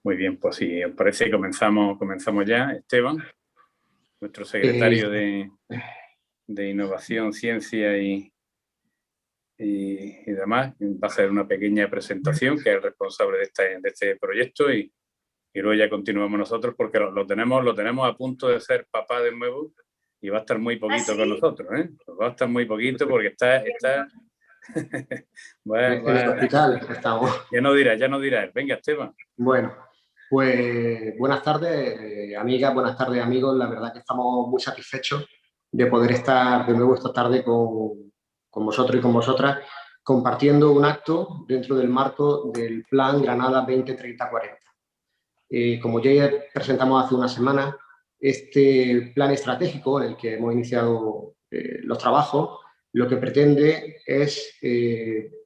Muy bien, pues si os parece que comenzamos ya. Esteban, nuestro secretario de Innovación, Ciencia y demás, va a hacer una pequeña presentación, que es el responsable de este proyecto, y luego ya continuamos nosotros, porque lo tenemos a punto de ser papá de nuevo y va a estar muy poquito con nosotros, ¿eh? Pues va a estar muy poquito porque está en el hospital estamos. Ya no dirá. Venga, Esteban. Bueno, pues buenas tardes, amigas, buenas tardes, amigos. La verdad que estamos muy satisfechos de poder estar de nuevo esta tarde con vosotros y con vosotras, compartiendo un acto dentro del marco del Plan Granada 2030-40. Como ya presentamos hace una semana, este plan estratégico en el que hemos iniciado los trabajos, lo que pretende es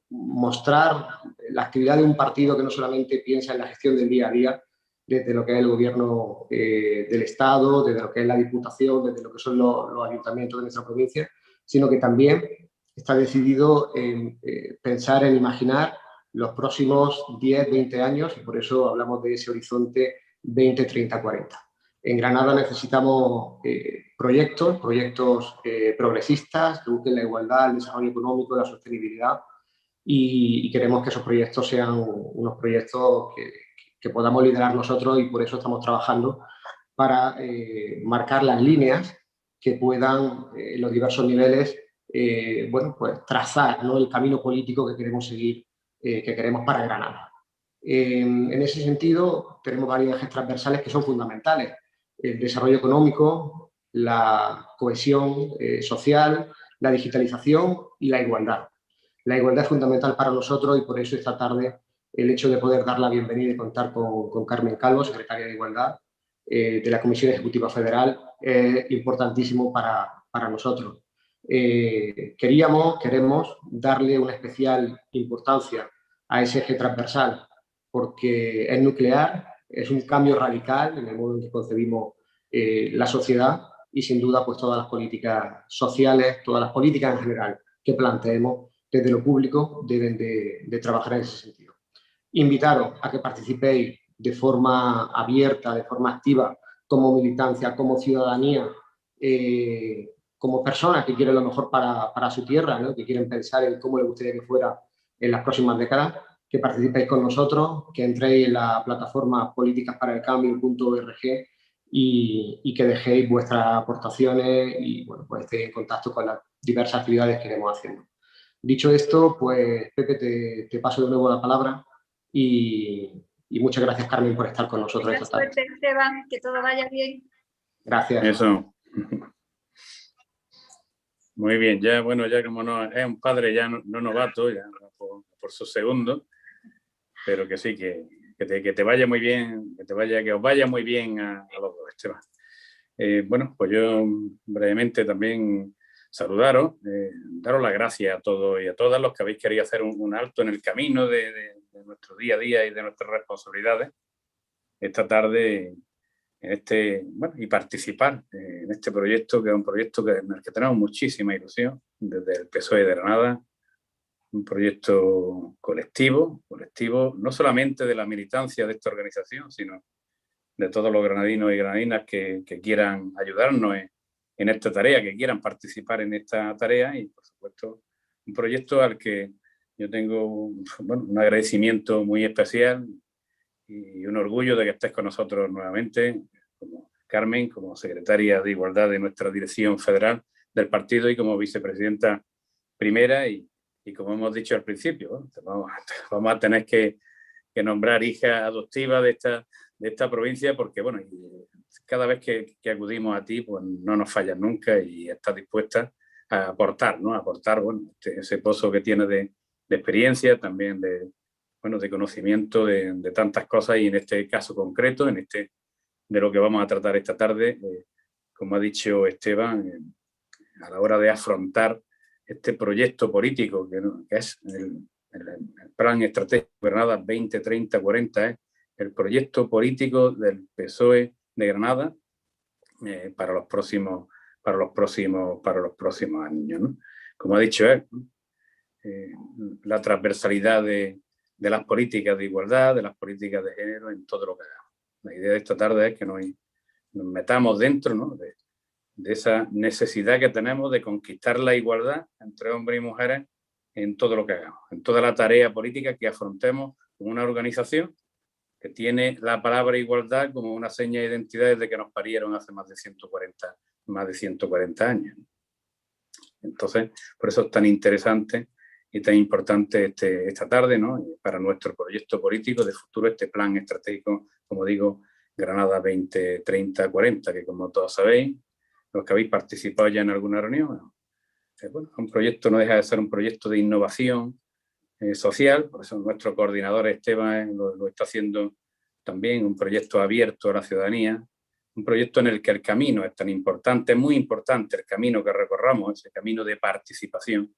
mostrar la actividad de un partido que no solamente piensa en la gestión del día a día, desde lo que es el gobierno del Estado, desde lo que es la Diputación, desde lo que son los ayuntamientos de nuestra provincia, sino que también está decidido en pensar en imaginar los próximos 10, 20 años, y por eso hablamos de ese horizonte 20, 30, 40. En Granada necesitamos proyectos progresistas que busquen la igualdad, el desarrollo económico, la sostenibilidad, y queremos que esos proyectos sean unos proyectos que podamos liderar nosotros, y por eso estamos trabajando para marcar las líneas que puedan en los diversos niveles bueno, pues trazar, ¿no?, el camino político que queremos seguir, que queremos para Granada. En ese sentido, tenemos varios ejes transversales que son fundamentales: el desarrollo económico, la cohesión social, la digitalización y la igualdad. La igualdad es fundamental para nosotros, y por eso esta tarde el hecho de poder dar la bienvenida y contar con Carmen Calvo, secretaria de Igualdad de la Comisión Ejecutiva Federal, es importantísimo para nosotros. Queremos darle una especial importancia a ese eje transversal, porque es nuclear, es un cambio radical en el modo en que concebimos la sociedad, y sin duda pues todas las políticas sociales, todas las políticas en general que planteemos desde lo público deben de trabajar en ese sentido. Invitaros a que participéis de forma abierta, de forma activa, como militancia, como ciudadanía, como personas que quieren lo mejor para su tierra, ¿no?, que quieren pensar en cómo les gustaría que fuera en las próximas décadas, que participéis con nosotros, que entréis en la plataforma políticasparalcambio.org y que dejéis vuestras aportaciones y bueno, pues estéis en contacto con las diversas actividades que iremos haciendo. Dicho esto, pues Pepe, te paso de nuevo la palabra, y muchas gracias, Carmen, por estar con nosotros esta tarde. Suerte, Esteban, que todo vaya bien. Gracias. Eso. Muy bien, ya como no es un padre ya no novato, ya por su segundo, pero que sí, que te vaya muy bien, que os vaya muy bien a los dos, Esteban. Bueno, pues yo brevemente también saludaros, daros las gracias a todos y a todas los que habéis querido hacer un alto en el camino de nuestro día a día y de nuestras responsabilidades esta tarde y participar en este proyecto, que es un proyecto en el que tenemos muchísima ilusión desde el PSOE de Granada, un proyecto colectivo, no solamente de la militancia de esta organización, sino de todos los granadinos y granadinas que quieran ayudarnos en esta tarea, que quieran participar en esta tarea, y por supuesto un proyecto al que yo tengo un agradecimiento muy especial y un orgullo de que estés con nosotros nuevamente, como Carmen, como secretaria de Igualdad de nuestra dirección federal del partido y como vicepresidenta primera, y como hemos dicho al principio, vamos a tener que nombrar hija adoptiva de esta provincia, porque bueno, cada vez que acudimos a ti, pues no nos fallas nunca y estás dispuesta a aportar, ¿no? A aportar, bueno, ese pozo que tienes de experiencia, también de conocimiento de tantas cosas, y en este caso concreto, de lo que vamos a tratar esta tarde, como ha dicho Esteban, a la hora de afrontar este proyecto político que es el Plan Estratégico Granada 2030-40, el proyecto político del PSOE de Granada para los próximos años, ¿no? Como ha dicho él, la transversalidad de las políticas de igualdad, de las políticas de género en todo lo que hagamos. La idea de esta tarde es que nos metamos dentro, ¿no?, de esa necesidad que tenemos de conquistar la igualdad entre hombres y mujeres en todo lo que hagamos, en toda la tarea política que afrontemos con una organización que tiene la palabra igualdad como una seña de identidad desde que nos parieron hace más de 140 años. Entonces, por eso es tan interesante y tan importante esta tarde, ¿no?, para nuestro proyecto político de futuro, este plan estratégico, como digo, Granada 2030-40, que como todos sabéis, los que habéis participado ya en alguna reunión, bueno, un proyecto no deja de ser un proyecto de innovación social, por eso nuestro coordinador Esteban lo está haciendo también, un proyecto abierto a la ciudadanía, un proyecto en el que el camino es tan importante, muy importante el camino que recorramos, ese camino de participación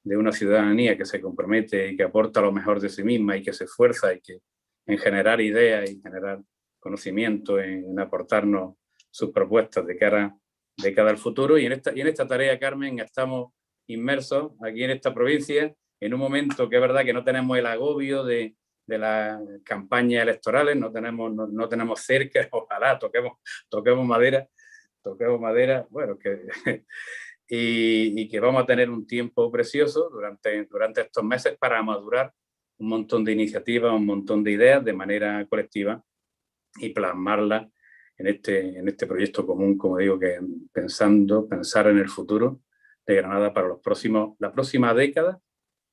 de una ciudadanía que se compromete y que aporta lo mejor de sí misma y que se esfuerza en generar ideas y generar conocimiento, en aportarnos sus propuestas de cara al futuro. Y en esta tarea, Carmen, estamos inmersos aquí en esta provincia, en un momento que es verdad que no tenemos el agobio de las campañas electorales, no tenemos cerca, ojalá toquemos madera, bueno, y que vamos a tener un tiempo precioso durante estos meses para madurar un montón de iniciativas, un montón de ideas de manera colectiva y plasmarlas en este proyecto común, como digo, que pensar en el futuro de Granada para la próxima década,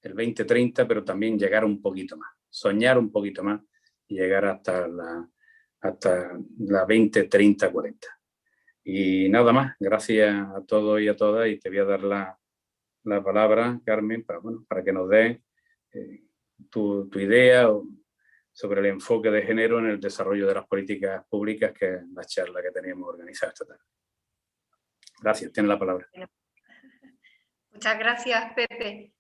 el 2030, pero también llegar un poquito más, soñar un poquito más y llegar hasta la 2030-40. Y nada más, gracias a todos y a todas, y te voy a dar la palabra, Carmen, para que nos des tu idea sobre el enfoque de género en el desarrollo de las políticas públicas, que es la charla que teníamos organizada esta tarde. Gracias, tienes la palabra. Muchas gracias, Pepe.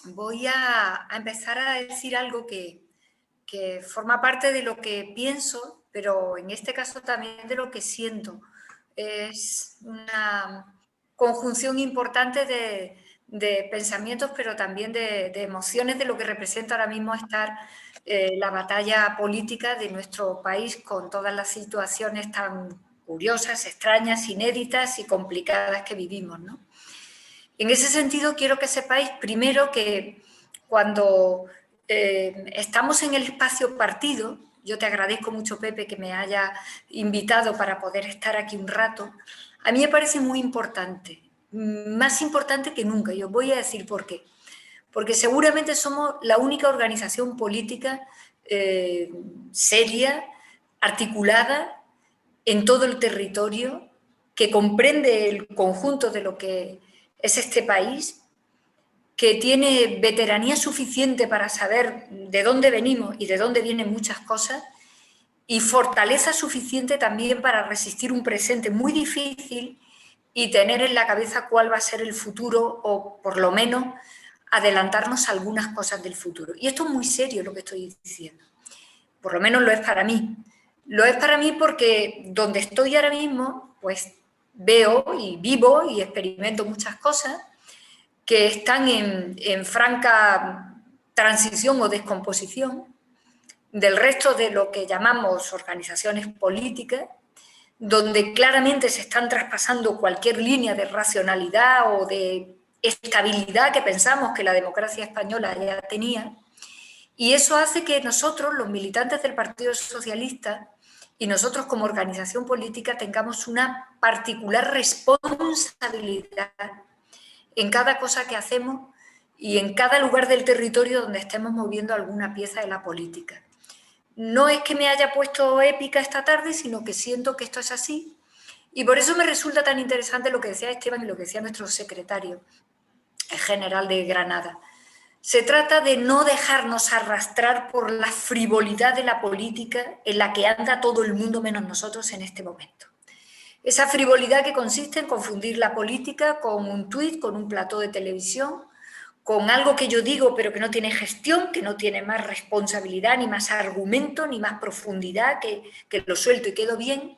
Voy a empezar a decir algo que forma parte de lo que pienso, pero en este caso también de lo que siento. Es una conjunción importante de pensamientos, pero también de emociones, de lo que representa ahora mismo estar la batalla política de nuestro país con todas las situaciones tan curiosas, extrañas, inéditas y complicadas que vivimos, ¿no? En ese sentido, quiero que sepáis primero que cuando estamos en el espacio partido, yo te agradezco mucho, Pepe, que me haya invitado para poder estar aquí un rato, a mí me parece muy importante, más importante que nunca, y os voy a decir por qué. Porque seguramente somos la única organización política seria, articulada en todo el territorio, que comprende el conjunto de lo que es este país, que tiene veteranía suficiente para saber de dónde venimos y de dónde vienen muchas cosas, y fortaleza suficiente también para resistir un presente muy difícil y tener en la cabeza cuál va a ser el futuro, o por lo menos adelantarnos algunas cosas del futuro. Y esto es muy serio lo que estoy diciendo. Por lo menos lo es para mí. Lo es para mí porque donde estoy ahora mismo, pues veo y vivo y experimento muchas cosas que están en franca transición o descomposición del resto de lo que llamamos organizaciones políticas, donde claramente se están traspasando cualquier línea de racionalidad o de estabilidad que pensamos que la democracia española ya tenía. Y eso hace que nosotros, los militantes del Partido Socialista, y nosotros como organización política, tengamos una particular responsabilidad en cada cosa que hacemos y en cada lugar del territorio donde estemos moviendo alguna pieza de la política. No es que me haya puesto épica esta tarde, sino que siento que esto es así. Y por eso me resulta tan interesante lo que decía Esteban y lo que decía nuestro secretario general de Granada. Se trata de no dejarnos arrastrar por la frivolidad de la política en la que anda todo el mundo menos nosotros en este momento. Esa frivolidad que consiste en confundir la política con un tuit, con un plató de televisión, con algo que yo digo pero que no tiene gestión, que no tiene más responsabilidad, ni más argumento, ni más profundidad, que lo suelto y quedo bien,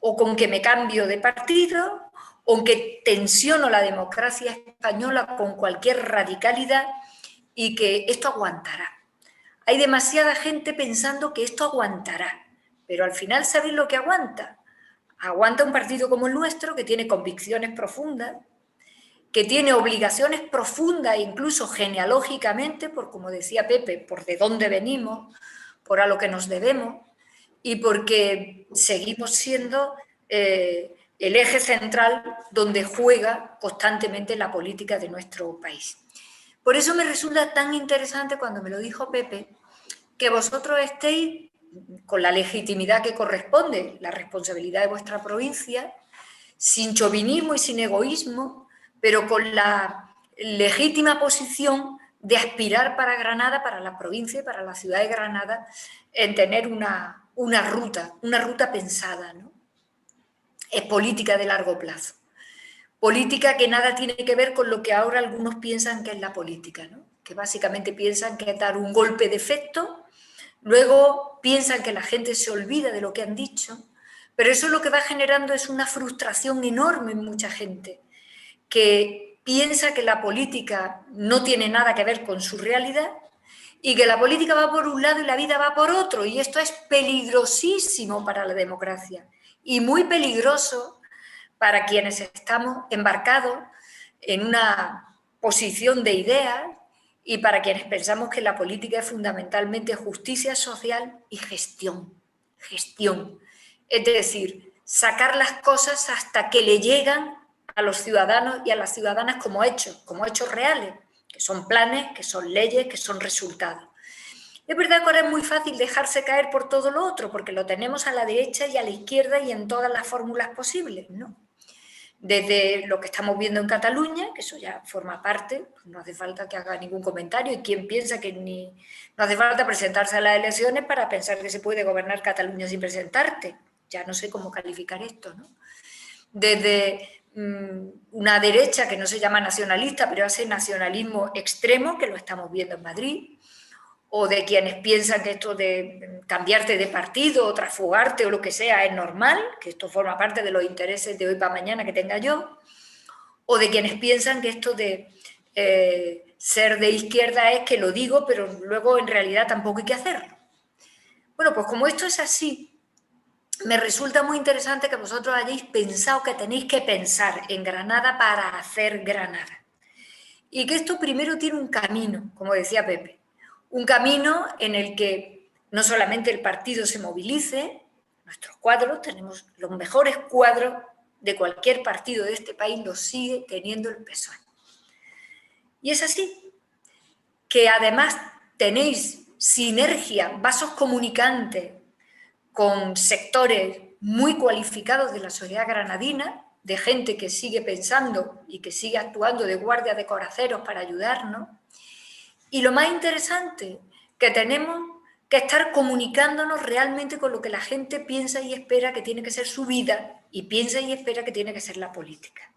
o con que me cambio de partido, o que tensiono la democracia española con cualquier radicalidad, y que esto aguantará. Hay demasiada gente pensando que esto aguantará, pero al final, ¿sabéis lo que aguanta? Aguanta un partido como el nuestro, que tiene convicciones profundas, que tiene obligaciones profundas, incluso genealógicamente, por, como decía Pepe, por de dónde venimos, por a lo que nos debemos, y porque seguimos siendo el eje central donde juega constantemente la política de nuestro país. Por eso me resulta tan interesante cuando me lo dijo Pepe, que vosotros estéis con la legitimidad que corresponde, la responsabilidad de vuestra provincia, sin chauvinismo y sin egoísmo, pero con la legítima posición de aspirar para Granada, para la provincia y para la ciudad de Granada, en tener una ruta pensada, ¿no? Es política de largo plazo. Política que nada tiene que ver con lo que ahora algunos piensan que es la política, ¿no? Que básicamente piensan que es dar un golpe de efecto, luego piensan que la gente se olvida de lo que han dicho, pero eso lo que va generando es una frustración enorme en mucha gente, que piensa que la política no tiene nada que ver con su realidad y que la política va por un lado y la vida va por otro, y esto es peligrosísimo para la democracia y muy peligroso para quienes estamos embarcados en una posición de ideas y para quienes pensamos que la política es fundamentalmente justicia social y gestión. Gestión. Es decir, sacar las cosas hasta que le llegan a los ciudadanos y a las ciudadanas como hechos reales, que son planes, que son leyes, que son resultados. Es verdad que ahora es muy fácil dejarse caer por todo lo otro, porque lo tenemos a la derecha y a la izquierda y en todas las fórmulas posibles, ¿no? Desde lo que estamos viendo en Cataluña, que eso ya forma parte, no hace falta que haga ningún comentario, y quien piensa que no hace falta presentarse a las elecciones para pensar que se puede gobernar Cataluña sin presentarte. Ya no sé cómo calificar esto, ¿no? Desde una derecha que no se llama nacionalista, pero hace nacionalismo extremo, que lo estamos viendo en Madrid, o de quienes piensan que esto de cambiarte de partido o transfugarte o lo que sea es normal, que esto forma parte de los intereses de hoy para mañana que tenga yo, o de quienes piensan que esto de ser de izquierda es que lo digo, pero luego en realidad tampoco hay que hacerlo. Bueno, pues como esto es así, me resulta muy interesante que vosotros hayáis pensado que tenéis que pensar en Granada para hacer Granada. Y que esto primero tiene un camino, como decía Pepe. Un camino en el que no solamente el partido se movilice, nuestros cuadros, tenemos los mejores cuadros de cualquier partido de este país, los sigue teniendo el PSOE. Y es así, que además tenéis sinergia, vasos comunicantes con sectores muy cualificados de la sociedad granadina, de gente que sigue pensando y que sigue actuando de guardia de coraceros para ayudarnos. Y lo más interesante, que tenemos que estar comunicándonos realmente con lo que la gente piensa y espera que tiene que ser su vida y piensa y espera que tiene que ser la política.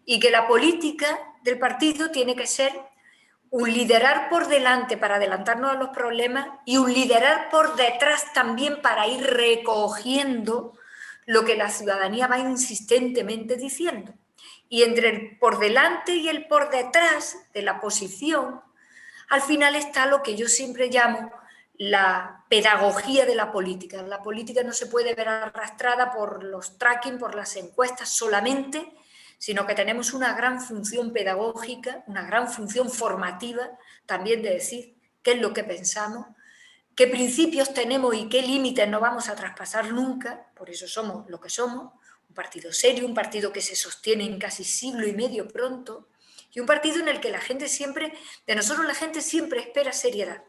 Y que la política del partido tiene que ser un liderar por delante para adelantarnos a los problemas y un liderar por detrás también para ir recogiendo lo que la ciudadanía va insistentemente diciendo. Y entre el por delante y el por detrás de la posición, al final está lo que yo siempre llamo la pedagogía de la política. La política no se puede ver arrastrada por los tracking, por las encuestas solamente, sino que tenemos una gran función pedagógica, una gran función formativa, también de decir qué es lo que pensamos, qué principios tenemos y qué límites no vamos a traspasar nunca, por eso somos lo que somos, un partido serio, un partido que se sostiene en casi siglo y medio pronto, y un partido en el que la gente siempre, de nosotros la gente siempre espera seriedad.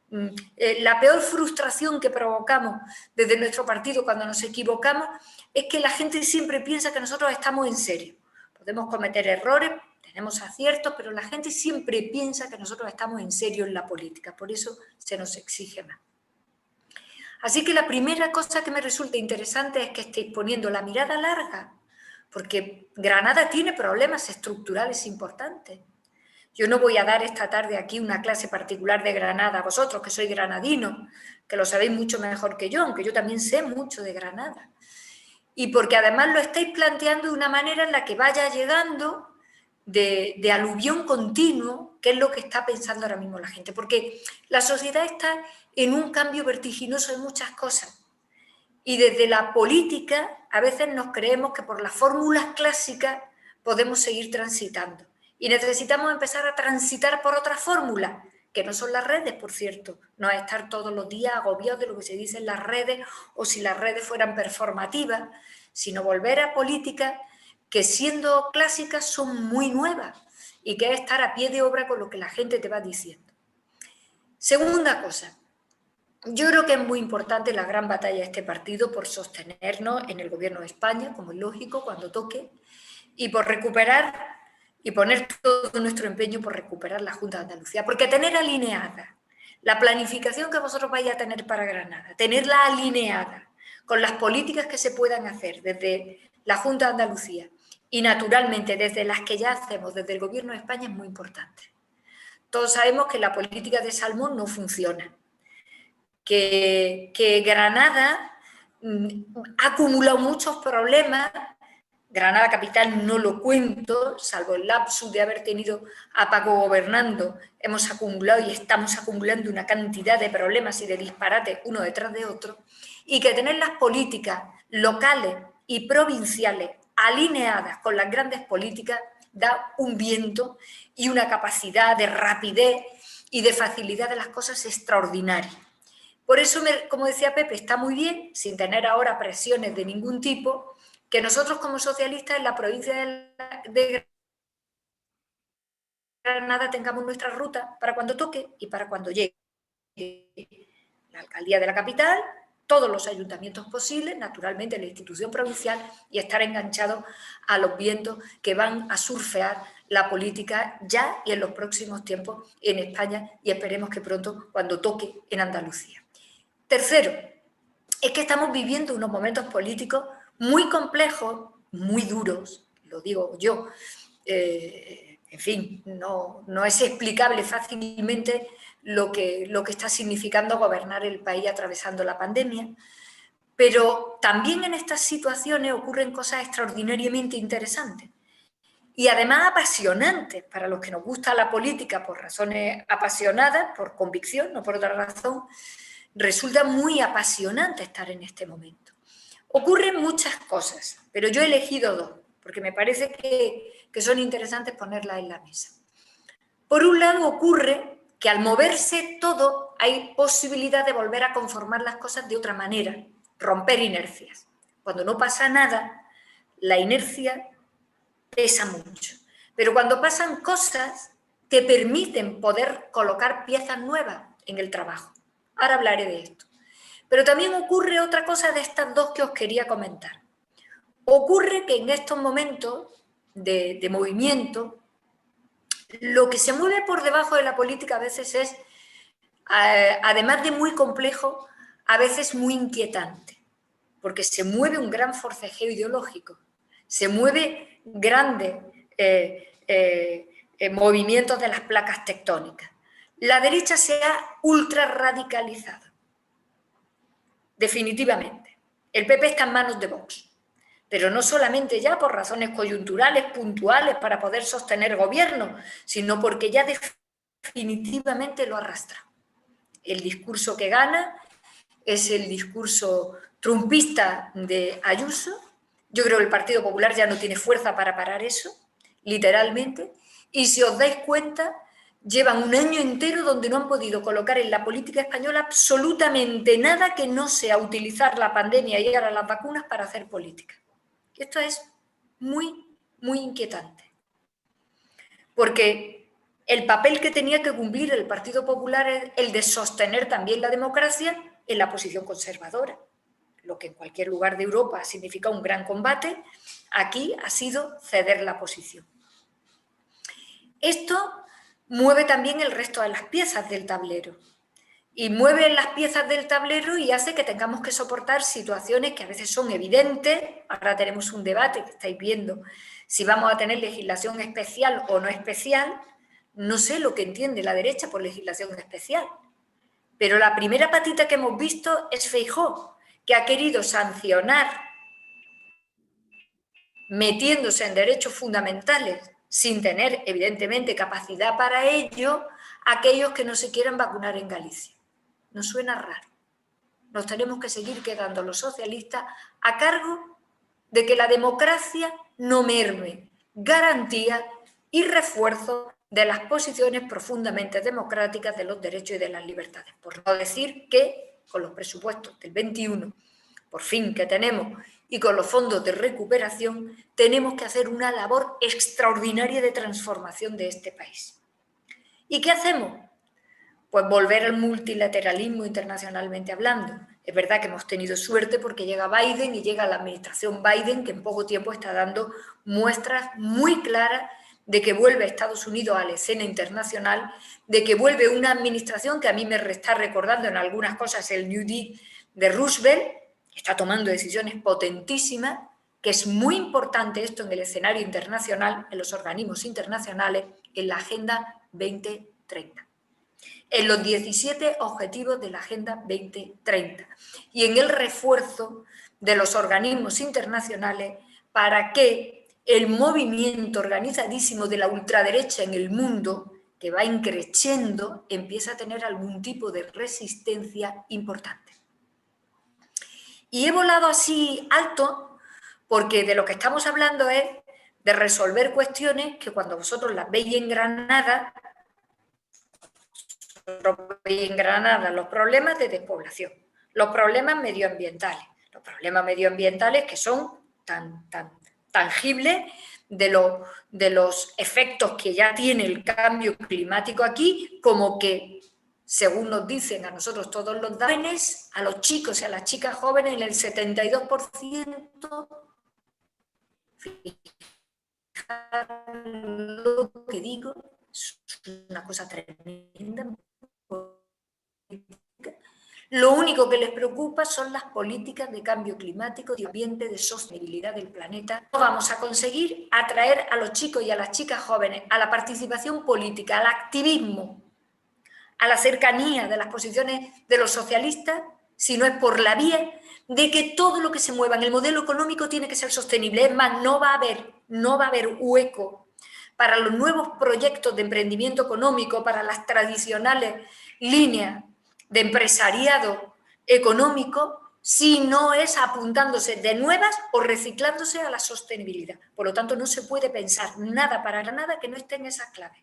La peor frustración que provocamos desde nuestro partido cuando nos equivocamos es que la gente siempre piensa que nosotros estamos en serio. Podemos cometer errores, tenemos aciertos, pero la gente siempre piensa que nosotros estamos en serio en la política, por eso se nos exige más. Así que la primera cosa que me resulta interesante es que estéis poniendo la mirada larga, porque Granada tiene problemas estructurales importantes. Yo no voy a dar esta tarde aquí una clase particular de Granada a vosotros, que sois granadinos, que lo sabéis mucho mejor que yo, aunque yo también sé mucho de Granada. Y porque además lo estáis planteando de una manera en la que vaya llegando de aluvión continuo, que es lo que está pensando ahora mismo la gente. Porque la sociedad está en un cambio vertiginoso en muchas cosas. Y desde la política a veces nos creemos que por las fórmulas clásicas podemos seguir transitando. Y necesitamos empezar a transitar por otras fórmulas, que no son las redes, por cierto. No es estar todos los días agobiados de lo que se dice en las redes o si las redes fueran performativas, sino volver a políticas que siendo clásicas son muy nuevas y que es estar a pie de obra con lo que la gente te va diciendo. Segunda cosa, yo creo que es muy importante la gran batalla de este partido por sostenernos en el gobierno de España, como es lógico, cuando toque, y por recuperar y poner todo nuestro empeño por recuperar la Junta de Andalucía, porque tener alineada la planificación que vosotros vais a tener para Granada, tenerla alineada con las políticas que se puedan hacer desde la Junta de Andalucía y naturalmente desde las que ya hacemos desde el Gobierno de España es muy importante. Todos sabemos que la política de salmón no funciona, que Granada ha acumulado muchos problemas. Granada capital no lo cuento, salvo el lapsus de haber tenido a Paco gobernando, hemos acumulado y estamos acumulando una cantidad de problemas y de disparates uno detrás de otro, y que tener las políticas locales y provinciales alineadas con las grandes políticas da un viento y una capacidad de rapidez y de facilidad de las cosas extraordinaria. Por eso, como decía Pepe, está muy bien, sin tener ahora presiones de ningún tipo, que nosotros como socialistas en la provincia de Granada tengamos nuestra ruta para cuando toque y para cuando llegue la alcaldía de la capital, todos los ayuntamientos posibles, naturalmente la institución provincial, y estar enganchados a los vientos que van a surfear la política ya y en los próximos tiempos en España y esperemos que pronto cuando toque en Andalucía. Tercero, es que estamos viviendo unos momentos políticos muy complejos, muy duros, lo digo yo, en fin, no es explicable fácilmente lo que está significando gobernar el país atravesando la pandemia, pero también en estas situaciones ocurren cosas extraordinariamente interesantes y además apasionantes para los que nos gusta la política por razones apasionadas, por convicción, no por otra razón. Resulta muy apasionante estar en este momento. Ocurren muchas cosas, pero yo he elegido dos, porque me parece que son interesantes ponerlas en la mesa. Por un lado, ocurre que al moverse todo hay posibilidad de volver a conformar las cosas de otra manera, romper inercias. Cuando no pasa nada, la inercia pesa mucho. Pero cuando pasan cosas, te permiten poder colocar piezas nuevas en el trabajo. Ahora hablaré de esto. Pero también ocurre otra cosa de estas dos que os quería comentar. Ocurre que en estos momentos de movimiento, lo que se mueve por debajo de la política a veces es, además de muy complejo, a veces muy inquietante, porque se mueve un gran forcejeo ideológico, se mueve grandes movimientos de las placas tectónicas. La derecha se ha ultra radicalizado. Definitivamente. El PP está en manos de Vox, pero no solamente ya por razones coyunturales, puntuales, para poder sostener gobierno, sino porque ya definitivamente lo arrastra. El discurso que gana es el discurso trumpista de Ayuso. Yo creo que el Partido Popular ya no tiene fuerza para parar eso, literalmente, y si os dais cuenta, llevan un año entero donde no han podido colocar en la política española absolutamente nada que no sea utilizar la pandemia y ahora las vacunas para hacer política. Esto es muy, muy inquietante. Porque el papel que tenía que cumplir el Partido Popular es el de sostener también la democracia en la posición conservadora. Lo que en cualquier lugar de Europa significa un gran combate, aquí ha sido ceder la posición. Esto mueve también el resto de las piezas del tablero. Y mueve las piezas del tablero y hace que tengamos que soportar situaciones que a veces son evidentes. Ahora tenemos un debate que estáis viendo, si vamos a tener legislación especial o no especial. No sé lo que entiende la derecha por legislación especial. Pero la primera patita que hemos visto es Feijóo, que ha querido sancionar, metiéndose en derechos fundamentales sin tener, evidentemente, capacidad para ello, aquellos que no se quieran vacunar en Galicia. Nos suena raro. Nos tenemos que seguir quedando los socialistas a cargo de que la democracia no merme, garantía y refuerzo de las posiciones profundamente democráticas de los derechos y de las libertades. Por no decir que con los presupuestos del 21, por fin que tenemos, y con los fondos de recuperación, tenemos que hacer una labor extraordinaria de transformación de este país. ¿Y qué hacemos? Pues volver al multilateralismo internacionalmente hablando. Es verdad que hemos tenido suerte porque llega Biden y llega la administración Biden, que en poco tiempo está dando muestras muy claras de que vuelve Estados Unidos a la escena internacional, de que vuelve una administración que a mí me está recordando en algunas cosas el New Deal de Roosevelt, está tomando decisiones potentísimas, que es muy importante esto en el escenario internacional, en los organismos internacionales, en la Agenda 2030. En los 17 objetivos de la Agenda 2030 y en el refuerzo de los organismos internacionales para que el movimiento organizadísimo de la ultraderecha en el mundo, que va increciendo, empieza a tener algún tipo de resistencia importante. Y he volado así alto porque de lo que estamos hablando es de resolver cuestiones que cuando vosotros las veis en Granada, los problemas de despoblación, los problemas medioambientales que son tan tangibles de los efectos que ya tiene el cambio climático aquí, como que, según nos dicen a nosotros todos los jóvenes, a los chicos y a las chicas jóvenes, en el 72%, fijaros lo que digo, es una cosa tremenda. Lo único que les preocupa son las políticas de cambio climático, de ambiente, de sostenibilidad del planeta. No vamos a conseguir atraer a los chicos y a las chicas jóvenes a la participación política, al activismo, a la cercanía de las posiciones de los socialistas, si no es por la vía de que todo lo que se mueva en el modelo económico tiene que ser sostenible. Es más, no va a haber hueco para los nuevos proyectos de emprendimiento económico, para las tradicionales líneas de empresariado económico, si no es apuntándose de nuevas o reciclándose a la sostenibilidad. Por lo tanto, no se puede pensar nada para nada que no estén esas claves,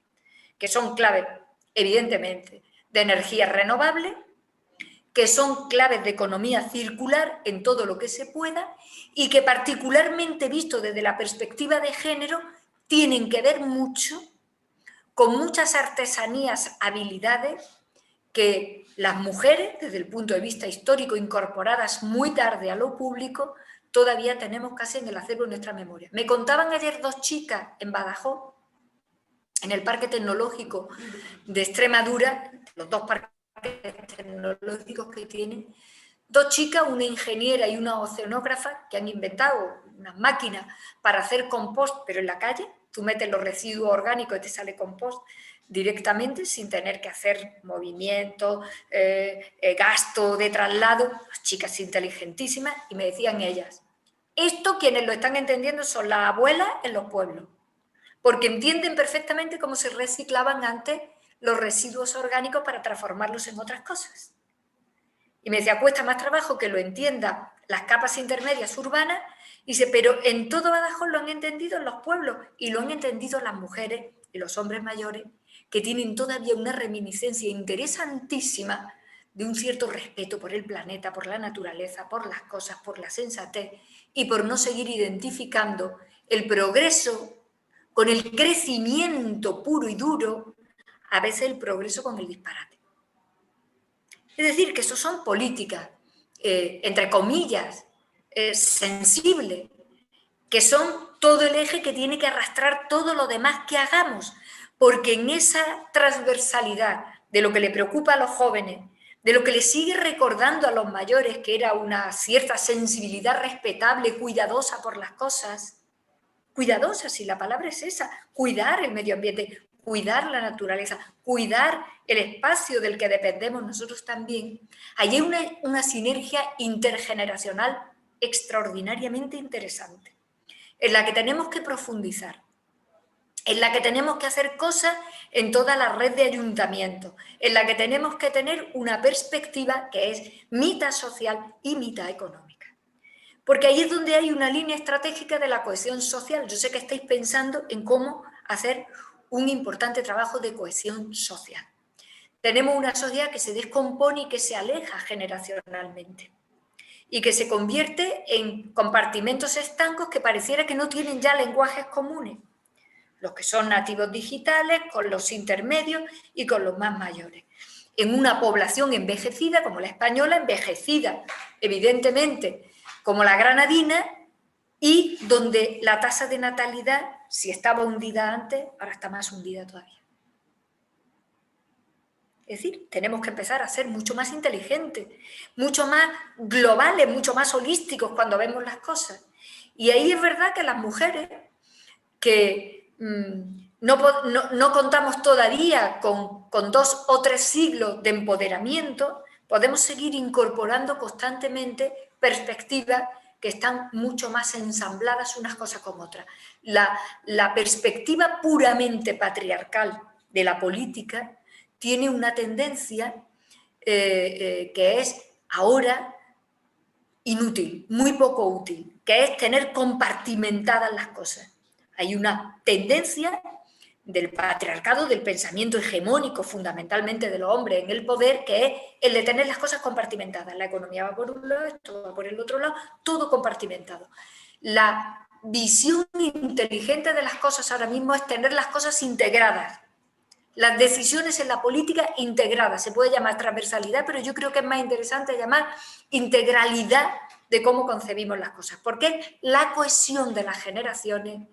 que son claves, evidentemente, de energía renovable, que son claves de economía circular en todo lo que se pueda y que particularmente visto desde la perspectiva de género tienen que ver mucho con muchas artesanías, habilidades que las mujeres, desde el punto de vista histórico, incorporadas muy tarde a lo público, todavía tenemos casi en el acervo de nuestra memoria. Me contaban ayer dos chicas en Badajoz, en el Parque Tecnológico de Extremadura, los dos parques tecnológicos que tienen, dos chicas, una ingeniera y una oceanógrafa, que han inventado unas máquinas para hacer compost, pero en la calle. Tú metes los residuos orgánicos y te sale compost directamente, sin tener que hacer movimiento, gasto de traslado. Las chicas inteligentísimas, y me decían ellas, esto quienes lo están entendiendo son las abuelas en los pueblos, porque entienden perfectamente cómo se reciclaban antes los residuos orgánicos para transformarlos en otras cosas. Y me decía, cuesta más trabajo que lo entiendan las capas intermedias urbanas, y dice, pero en todo Badajoz lo han entendido en los pueblos y lo han entendido las mujeres y los hombres mayores, que tienen todavía una reminiscencia interesantísima de un cierto respeto por el planeta, por la naturaleza, por las cosas, por la sensatez y por no seguir identificando el progreso con el crecimiento puro y duro, a veces el progreso con el disparate. Es decir, que eso son políticas, entre comillas, sensibles, que son todo el eje que tiene que arrastrar todo lo demás que hagamos, porque en esa transversalidad de lo que le preocupa a los jóvenes, de lo que le sigue recordando a los mayores, que era una cierta sensibilidad respetable, cuidadosa por las cosas, cuidadosa, si la palabra es esa, cuidar el medio ambiente, cuidar la naturaleza, cuidar el espacio del que dependemos nosotros también. Allí hay una sinergia intergeneracional extraordinariamente interesante, en la que tenemos que profundizar. en la que tenemos que hacer cosas en toda la red de ayuntamientos, en la que tenemos que tener una perspectiva que es mitad social y mitad económica. Porque ahí es donde hay una línea estratégica de la cohesión social. Yo sé que estáis pensando en cómo hacer un importante trabajo de cohesión social. Tenemos una sociedad que se descompone y que se aleja generacionalmente y que se convierte en compartimentos estancos que pareciera que no tienen ya lenguajes comunes. Los que son nativos digitales, con los intermedios y con los más mayores. En una población envejecida, como la española, envejecida, evidentemente, como la granadina, y donde la tasa de natalidad, si estaba hundida antes, ahora está más hundida todavía. Es decir, tenemos que empezar a ser mucho más inteligentes, mucho más globales, mucho más holísticos cuando vemos las cosas. Y ahí es verdad que las mujeres que no contamos todavía con 2 o 3 siglos de empoderamiento, podemos seguir incorporando constantemente perspectivas que están mucho más ensambladas unas cosas con otras. La perspectiva puramente patriarcal de la política tiene una tendencia que es ahora inútil, muy poco útil, que es tener compartimentadas las cosas. Hay una tendencia del patriarcado, del pensamiento hegemónico fundamentalmente de los hombres en el poder, que es el de tener las cosas compartimentadas. La economía va por un lado, esto va por el otro lado, todo compartimentado. La visión inteligente de las cosas ahora mismo es tener las cosas integradas. Las decisiones en la política integradas. Se puede llamar transversalidad, pero yo creo que es más interesante llamar integralidad de cómo concebimos las cosas. Porque la cohesión de las generaciones,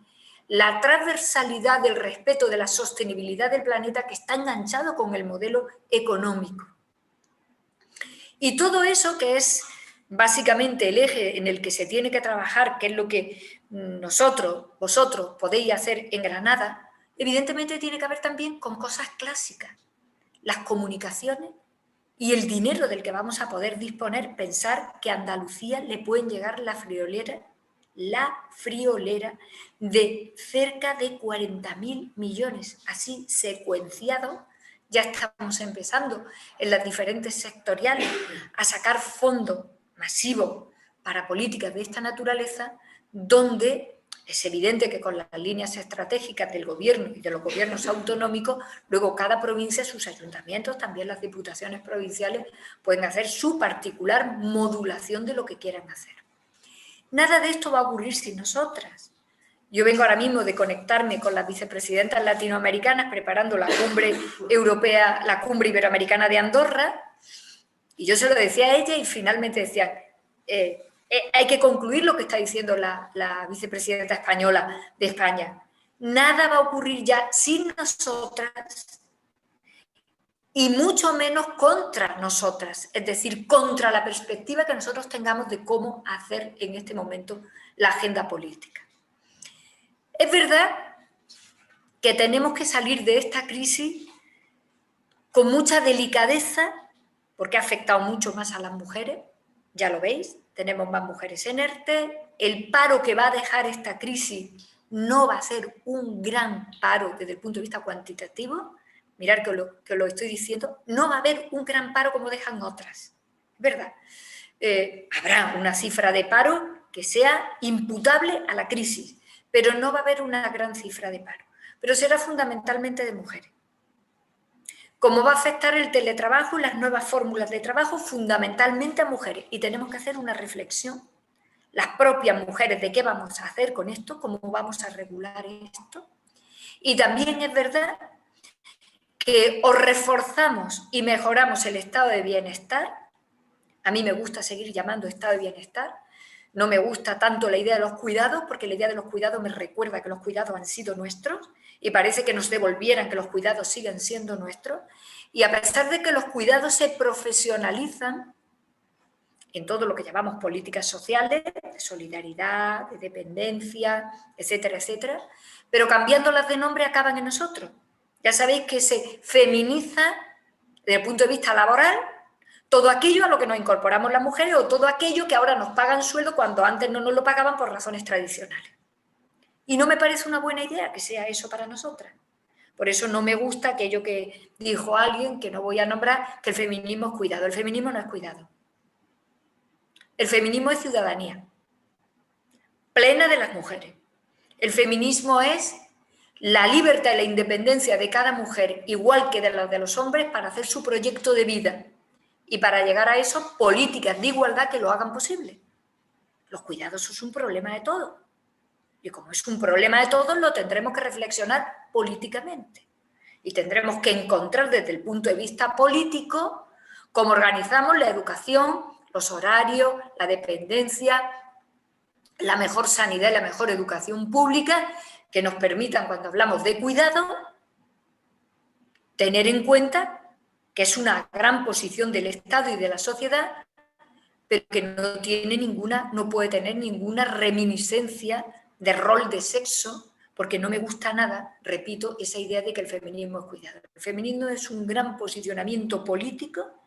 la transversalidad del respeto de la sostenibilidad del planeta que está enganchado con el modelo económico. Y todo eso que es básicamente el eje en el que se tiene que trabajar, que es lo que vosotros podéis hacer en Granada, evidentemente tiene que ver también con cosas clásicas. Las comunicaciones y el dinero del que vamos a poder disponer, pensar que a Andalucía le pueden llegar la friolera de cerca de 40.000 millones, así secuenciado. Ya estamos empezando en las diferentes sectoriales a sacar fondos masivos para políticas de esta naturaleza, donde es evidente que con las líneas estratégicas del gobierno y de los gobiernos autonómicos, luego cada provincia, sus ayuntamientos, también las diputaciones provinciales, pueden hacer su particular modulación de lo que quieran hacer. Nada de esto va a ocurrir sin nosotras. Yo vengo ahora mismo de conectarme con las vicepresidentas latinoamericanas preparando la cumbre europea, la cumbre iberoamericana de Andorra, y yo se lo decía a ella y finalmente decían, hay que concluir lo que está diciendo la vicepresidenta española de España. Nada va a ocurrir ya sin nosotras y mucho menos contra nosotras, es decir, contra la perspectiva que nosotros tengamos de cómo hacer en este momento la agenda política. Es verdad que tenemos que salir de esta crisis con mucha delicadeza, porque ha afectado mucho más a las mujeres, ya lo veis, tenemos más mujeres en ERTE, el paro que va a dejar esta crisis no va a ser un gran paro desde el punto de vista cuantitativo. Mirad que os lo estoy diciendo, no va a haber un gran paro como dejan otras, ¿verdad? Habrá una cifra de paro que sea imputable a la crisis, pero no va a haber una gran cifra de paro, pero será fundamentalmente de mujeres. Cómo va a afectar el teletrabajo y las nuevas fórmulas de trabajo fundamentalmente a mujeres, y tenemos que hacer una reflexión, las propias mujeres, de qué vamos a hacer con esto, cómo vamos a regular esto, y también es verdad que o reforzamos y mejoramos el estado de bienestar. A mí me gusta seguir llamando estado de bienestar, no me gusta tanto la idea de los cuidados, porque la idea de los cuidados me recuerda que los cuidados han sido nuestros y parece que nos devolvieran que los cuidados sigan siendo nuestros, y a pesar de que los cuidados se profesionalizan en todo lo que llamamos políticas sociales, de solidaridad, de dependencia, etcétera, etcétera, pero cambiándolas de nombre acaban en nosotros. Ya sabéis que se feminiza, desde el punto de vista laboral, todo aquello a lo que nos incorporamos las mujeres o todo aquello que ahora nos pagan sueldo cuando antes no nos lo pagaban por razones tradicionales. Y no me parece una buena idea que sea eso para nosotras. Por eso no me gusta aquello que dijo alguien, que no voy a nombrar, que el feminismo es cuidado. El feminismo no es cuidado. El feminismo es ciudadanía plena de las mujeres. El feminismo es la libertad y la independencia de cada mujer, igual que de la de los hombres, para hacer su proyecto de vida y para llegar a eso, políticas de igualdad que lo hagan posible. Los cuidados es un problema de todos. Y como es un problema de todos, lo tendremos que reflexionar políticamente. Y tendremos que encontrar desde el punto de vista político cómo organizamos la educación, los horarios, la dependencia, la mejor sanidad y la mejor educación pública que nos permitan, cuando hablamos de cuidado, tener en cuenta que es una gran posición del Estado y de la sociedad, pero que no puede tener ninguna reminiscencia de rol de sexo, porque no me gusta nada, repito, esa idea de que el feminismo es cuidado. El feminismo es un gran posicionamiento político,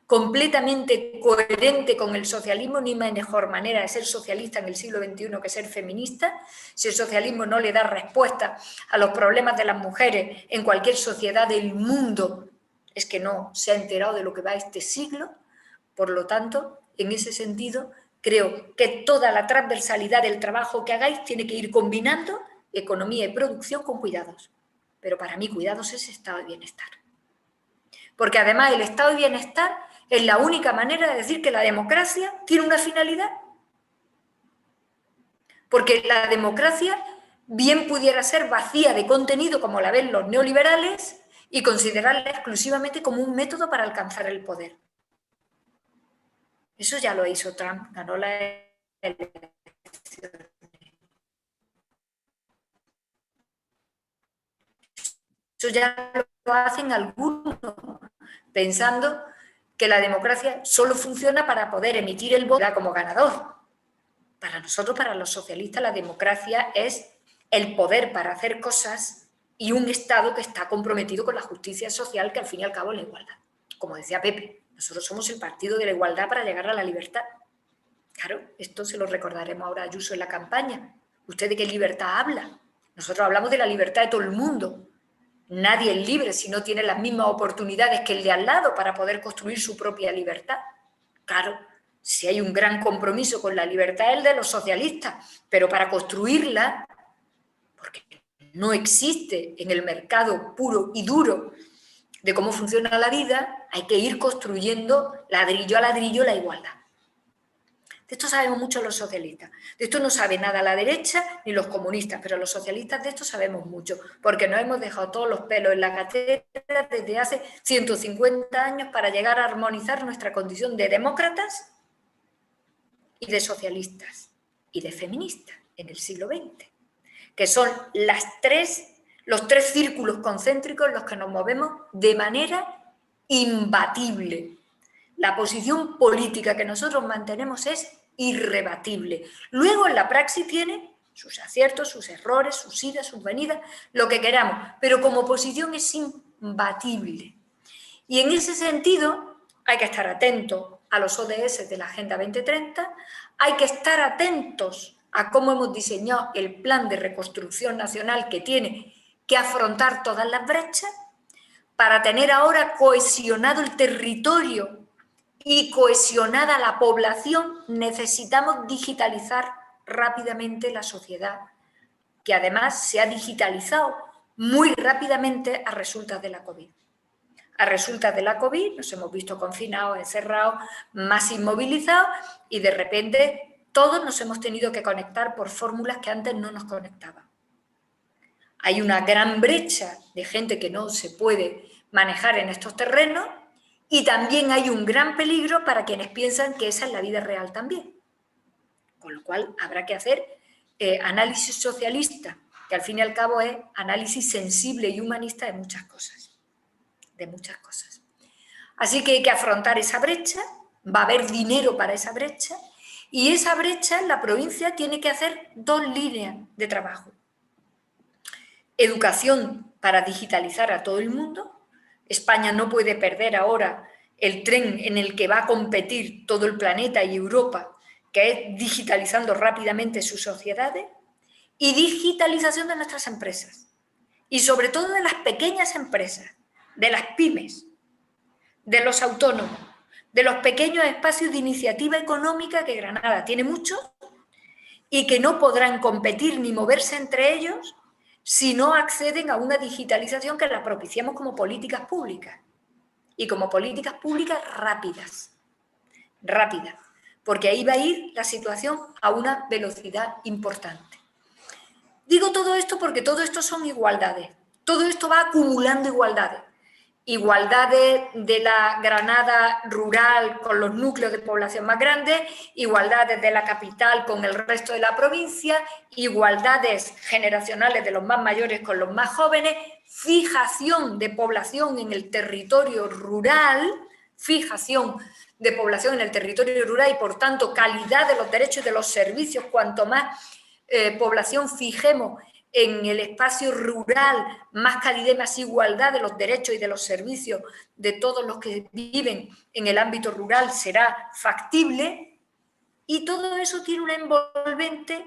completamente coherente con el socialismo. Ni mejor manera de ser socialista en el siglo XXI que ser feminista. Si el socialismo no le da respuesta a los problemas de las mujeres en cualquier sociedad del mundo, es que no se ha enterado de lo que va este siglo. Por lo tanto, en ese sentido, creo que toda la transversalidad del trabajo que hagáis tiene que ir combinando economía y producción con cuidados. Pero para mí cuidados es estado de bienestar. Porque además el estado de bienestar es la única manera de decir que la democracia tiene una finalidad. Porque la democracia bien pudiera ser vacía de contenido, como la ven los neoliberales, y considerarla exclusivamente como un método para alcanzar el poder. Eso ya lo hizo Trump, ganó la elección. Eso ya lo hacen algunos, pensando que la democracia solo funciona para poder emitir el voto como ganador. Para nosotros, para los socialistas, la democracia es el poder para hacer cosas y un Estado que está comprometido con la justicia social, que al fin y al cabo es la igualdad. Como decía Pepe, nosotros somos el partido de la igualdad para llegar a la libertad. Claro, esto se lo recordaremos ahora a Ayuso en la campaña. ¿Usted de qué libertad habla? Nosotros hablamos de la libertad de todo el mundo. Nadie es libre si no tiene las mismas oportunidades que el de al lado para poder construir su propia libertad. Claro, si hay un gran compromiso con la libertad es el de los socialistas, pero para construirla, porque no existe en el mercado puro y duro de cómo funciona la vida, hay que ir construyendo ladrillo a ladrillo la igualdad. De esto sabemos mucho los socialistas. De esto no sabe nada la derecha ni los comunistas, pero los socialistas de esto sabemos mucho, porque nos hemos dejado todos los pelos en la gatera desde hace 150 años para llegar a armonizar nuestra condición de demócratas y de socialistas y de feministas en el siglo XX, que son los tres círculos concéntricos en los que nos movemos de manera imbatible. La posición política que nosotros mantenemos es irrebatible. Luego en la praxis tiene sus aciertos, sus errores, sus idas, sus venidas, lo que queramos, pero como posición es imbatible. Y en ese sentido hay que estar atentos a los ODS de la Agenda 2030, hay que estar atentos a cómo hemos diseñado el plan de reconstrucción nacional que tiene que afrontar todas las brechas para tener ahora cohesionado el territorio y cohesionada la población. Necesitamos digitalizar rápidamente la sociedad, que además se ha digitalizado muy rápidamente a resultas de la COVID. A resultas de la COVID nos hemos visto confinados, encerrados, más inmovilizados y de repente todos nos hemos tenido que conectar por fórmulas que antes no nos conectaban. Hay una gran brecha de gente que no se puede manejar en estos terrenos y también hay un gran peligro para quienes piensan que esa es la vida real también. Con lo cual habrá que hacer análisis socialista, que al fin y al cabo es análisis sensible y humanista de muchas cosas. Así que hay que afrontar esa brecha, va a haber dinero para esa brecha y esa brecha la provincia tiene que hacer dos líneas de trabajo. Educación para digitalizar a todo el mundo. España no puede perder ahora el tren en el que va a competir todo el planeta y Europa, que es digitalizando rápidamente sus sociedades. y digitalización de nuestras empresas. Y sobre todo de las pequeñas empresas, de las pymes, de los autónomos, de los pequeños espacios de iniciativa económica que Granada tiene muchos y que no podrán competir ni moverse entre ellos si no acceden a una digitalización que la propiciemos como políticas públicas. Y como políticas públicas rápidas, porque ahí va a ir la situación a una velocidad importante. Digo todo esto porque todo esto son igualdades, todo esto va acumulando igualdades. Igualdades de la Granada rural con los núcleos de población más grandes, igualdades de la capital con el resto de la provincia, igualdades generacionales de los más mayores con los más jóvenes, fijación de población en el territorio rural, fijación de población en el territorio rural y por tanto calidad de los derechos y de los servicios, cuanto más población fijemos en el espacio rural, más calidad y más igualdad de los derechos y de los servicios de todos los que viven en el ámbito rural será factible, y todo eso tiene una envolvente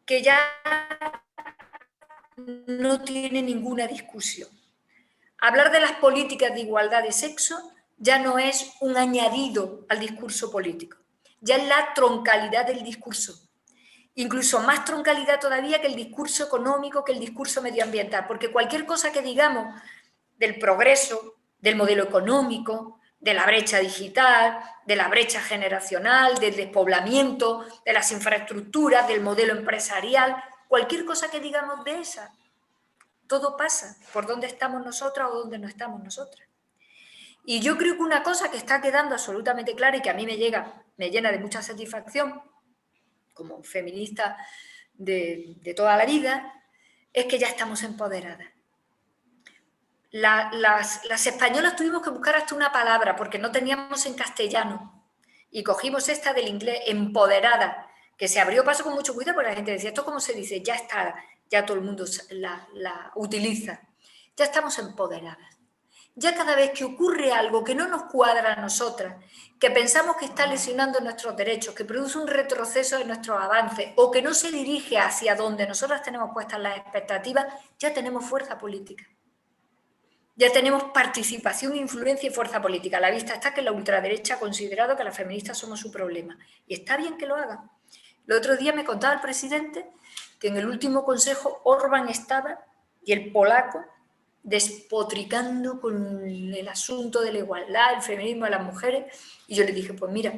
que ya no tiene ninguna discusión. Hablar de las políticas de igualdad de sexo ya no es un añadido al discurso político, ya es la troncalidad del discurso. Incluso más troncalidad todavía que el discurso económico, que el discurso medioambiental, porque cualquier cosa que digamos del progreso, del modelo económico, de la brecha digital, de la brecha generacional, del despoblamiento, de las infraestructuras, del modelo empresarial, cualquier cosa que digamos de esa, todo pasa por dónde estamos nosotras o dónde no estamos nosotras. Y yo creo que una cosa que está quedando absolutamente clara y que a mí me llena de mucha satisfacción, como feminista de toda la vida, es que ya estamos empoderadas. Las españolas tuvimos que buscar hasta una palabra porque no teníamos en castellano y cogimos esta del inglés, empoderada, que se abrió paso con mucho cuidado porque la gente decía, ¿esto cómo se dice? Ya está, ya todo el mundo la utiliza. Ya estamos empoderadas. Ya cada vez que ocurre algo que no nos cuadra a nosotras, que pensamos que está lesionando nuestros derechos, que produce un retroceso de nuestros avances o que no se dirige hacia donde nosotras tenemos puestas las expectativas, ya tenemos fuerza política. Ya tenemos participación, influencia y fuerza política. A la vista está que la ultraderecha ha considerado que las feministas somos su problema. Y está bien que lo hagan. El otro día me contaba el presidente que en el último consejo Orbán estaba y el polaco despotricando con el asunto de la igualdad, el feminismo de las mujeres, y yo le dije, pues mira,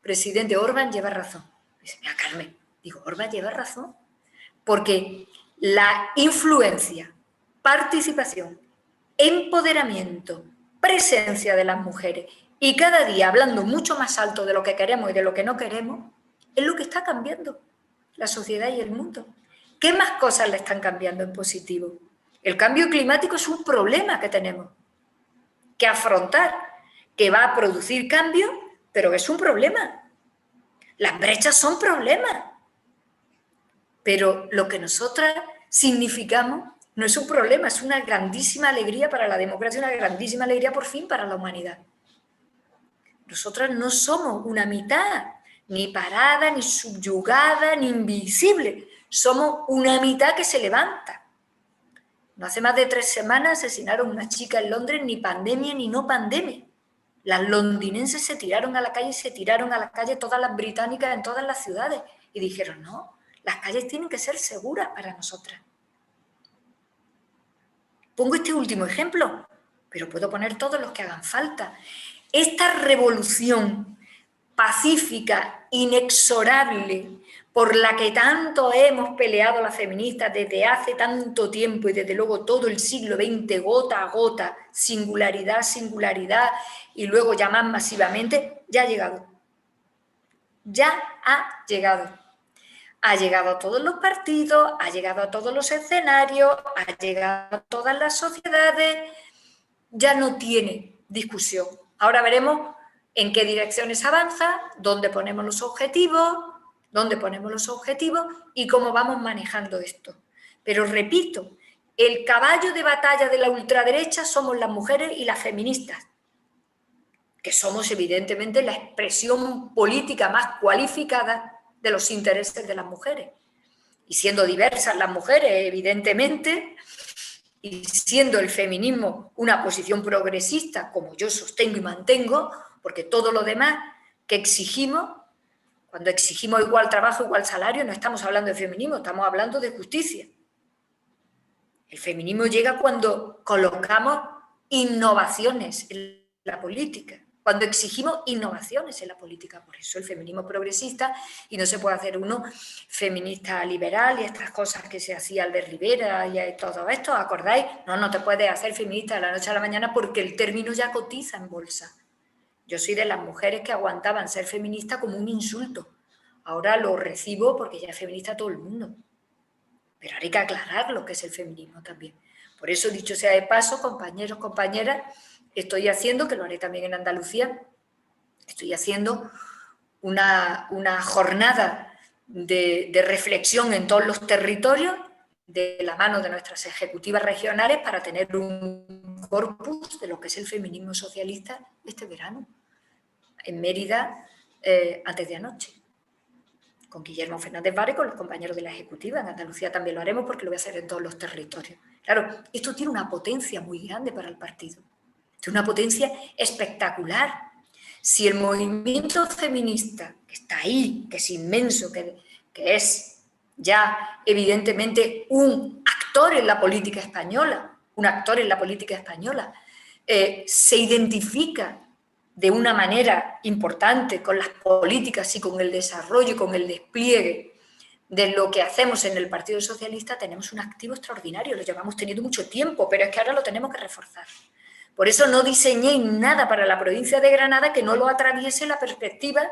presidente, Orbán lleva razón. Y dice, mira, Carmen, digo, Orbán lleva razón, porque la influencia, participación, empoderamiento, presencia de las mujeres y cada día hablando mucho más alto de lo que queremos y de lo que no queremos, es lo que está cambiando la sociedad y el mundo. ¿Qué más cosas le están cambiando en positivo? El cambio climático es un problema que tenemos que afrontar, que va a producir cambios, pero es un problema. Las brechas son problemas. Pero lo que nosotras significamos no es un problema, es una grandísima alegría para la democracia, una grandísima alegría por fin para la humanidad. Nosotras no somos una mitad, ni parada, ni subyugada, ni invisible. Somos una mitad que se levanta. No hace más de 3 semanas asesinaron a una chica en Londres, ni pandemia ni no pandemia. Las londinenses se tiraron a la calle y se tiraron a la calle todas las británicas en todas las ciudades. Y dijeron, no, las calles tienen que ser seguras para nosotras. Pongo este último ejemplo, pero puedo poner todos los que hagan falta. Esta revolución pacífica, inexorable, por la que tanto hemos peleado las feministas desde hace tanto tiempo y desde luego todo el siglo XX, gota a gota, singularidad a singularidad y luego ya más masivamente, ya ha llegado. Ya ha llegado. Ha llegado a todos los partidos, ha llegado a todos los escenarios, ha llegado a todas las sociedades, ya no tiene discusión. Ahora veremos en qué direcciones avanza, dónde ponemos los objetivos y cómo vamos manejando esto. Pero repito, el caballo de batalla de la ultraderecha somos las mujeres y las feministas, que somos evidentemente la expresión política más cualificada de los intereses de las mujeres. y siendo diversas las mujeres, evidentemente, y siendo el feminismo una posición progresista, como yo sostengo y mantengo, porque todo lo demás que exigimos, cuando exigimos igual trabajo, igual salario, no estamos hablando de feminismo, estamos hablando de justicia. El feminismo llega cuando colocamos innovaciones en la política, cuando exigimos innovaciones en la política. Por eso el feminismo progresista, y no se puede hacer uno feminista liberal y estas cosas que se hacían de Rivera y todo esto, ¿acordáis? No te puedes hacer feminista de la noche a la mañana porque el término ya cotiza en bolsa. Yo soy de las mujeres que aguantaban ser feminista como un insulto. Ahora lo recibo porque ya es feminista todo el mundo. Pero hay que aclarar lo que es el feminismo también. Por eso, dicho sea de paso, compañeros, compañeras, estoy haciendo, que lo haré también en Andalucía, estoy haciendo una jornada de reflexión en todos los territorios de la mano de nuestras ejecutivas regionales para tener un corpus de lo que es el feminismo socialista este verano, en Mérida, antes de anoche, con Guillermo Fernández Vara y con los compañeros de la ejecutiva. En Andalucía también lo haremos porque lo voy a hacer en todos los territorios. Claro, esto tiene una potencia muy grande para el partido. Tiene una potencia espectacular. Si el movimiento feminista, que está ahí, que es inmenso, que es ya evidentemente un actor en la política española, se identifica de una manera importante con las políticas y con el desarrollo y con el despliegue de lo que hacemos en el Partido Socialista, tenemos un activo extraordinario, lo llevamos teniendo mucho tiempo, pero es que ahora lo tenemos que reforzar. Por eso no diseñé nada para la provincia de Granada que no lo atraviese la perspectiva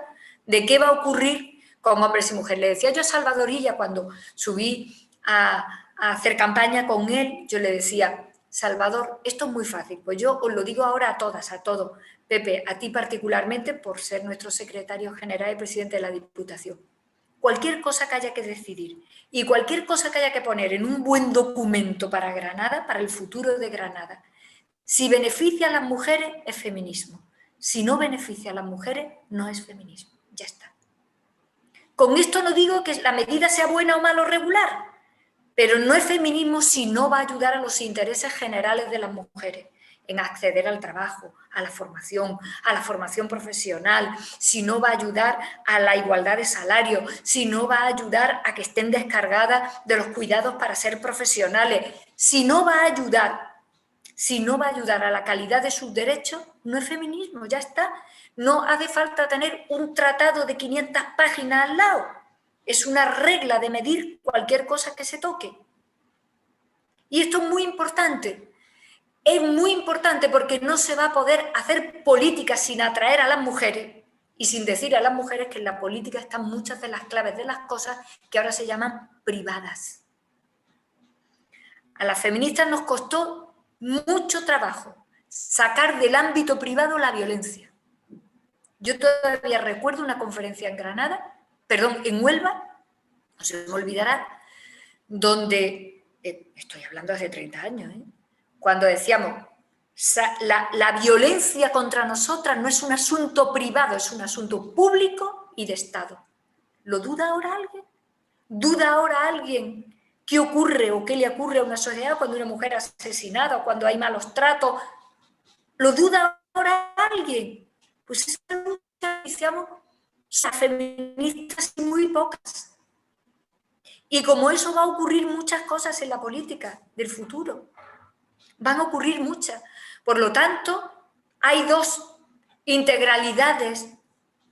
de qué va a ocurrir con hombres y mujeres. Le decía yo a Salvador Illa cuando subí a hacer campaña con él, yo le decía: Salvador, esto es muy fácil, pues yo os lo digo ahora a todas, a todos. Pepe, a ti particularmente por ser nuestro secretario general y presidente de la Diputación. Cualquier cosa que haya que decidir y cualquier cosa que haya que poner en un buen documento para Granada, para el futuro de Granada, si beneficia a las mujeres es feminismo. Si no beneficia a las mujeres no es feminismo. Ya está. Con esto no digo que la medida sea buena o mala o regular, pero no es feminismo si no va a ayudar a los intereses generales de las mujeres en acceder al trabajo, a la formación profesional, si no va a ayudar a la igualdad de salario, si no va a ayudar a que estén descargadas de los cuidados para ser profesionales, si no va a ayudar a la calidad de sus derechos, no es feminismo, ya está. No hace falta tener un tratado de 500 páginas al lado. Es una regla de medir cualquier cosa que se toque. Y esto es muy importante. Es muy importante porque no se va a poder hacer política sin atraer a las mujeres y sin decir a las mujeres que en la política están muchas de las claves de las cosas que ahora se llaman privadas. A las feministas nos costó mucho trabajo sacar del ámbito privado la violencia. Yo todavía recuerdo una conferencia en Huelva, no se me olvidará, donde, estoy hablando hace 30 años, cuando decíamos, la violencia contra nosotras no es un asunto privado, es un asunto público y de Estado. ¿Lo duda ahora alguien? ¿Duda ahora alguien qué ocurre o qué le ocurre a una sociedad cuando una mujer es asesinada o cuando hay malos tratos? ¿Lo duda ahora alguien? Pues esa lucha iniciamos feministas y muy pocas. Y como eso va a ocurrir muchas cosas en la política del futuro. Van a ocurrir muchas. Por lo tanto, hay dos integralidades